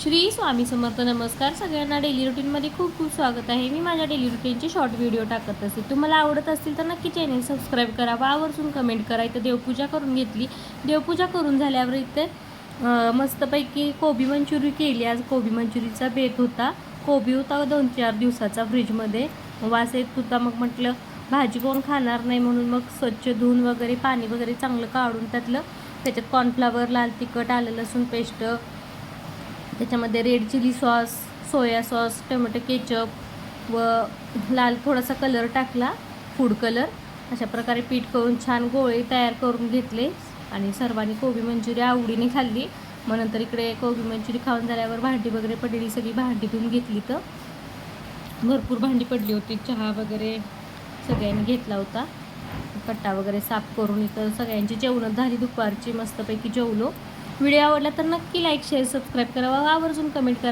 श्री स्वामी समर्थ. नमस्कार सगळ्यांना. डेली रुटीनमध्ये खूप खूप स्वागत आहे. मी माझ्या डेली रुटीनचे शॉर्ट व्हिडिओ टाकत असते. तुम्हाला आवडत असतील तर नक्की चॅनल सबस्क्राईब करा व आवर्जून कमेंट करा. इथं देवपूजा करून घेतली. देवपूजा करून झाल्यावर इथे मस्तपैकी कोबी मंचुरी केली. आज कोबी मंचुरीचा बेत होता. कोबी होता 2-4 दिवसाचा फ्रीजमध्ये. वास येत होता. मग म्हटलं भाजी कोण खाणार नाही म्हणून मग स्वच्छ धुवून वगैरे पाणी वगैरे चांगलं काढून त्याच्यात कॉर्नफ्लावर, लाल तिखट, आलं लसूण पेस्ट, त्याच्यामध्ये red chilli sauce, soya sauce, tomato ketchup व लाल थोडासा कलर टाकला, फूड कलर. अशा प्रकारे पीठ करून छान गोळे तयार करून घेतले आणि सर्वांनी कोबी मंचुरी आवडीने खाल्ली. मग नंतर इकडे कोबी मंचुरी खाऊन झाल्यावर भांडी वगैरे पडलेली सगळी भांडी धुवून घेतली. तर भरपूर भांडी पडली होती. चहा वगैरे सगळ्यांनी घेतला होता. कट्टा वगैरे साफ करून इथं सगळ्यांची जेवणं झाली. दुपारची मस्तपैकी जेवलो. व्हिडिओ आवडला तर नक्की लाईक, शेअर, सबस्क्राईब करा व आवर्जून कमेंट करा.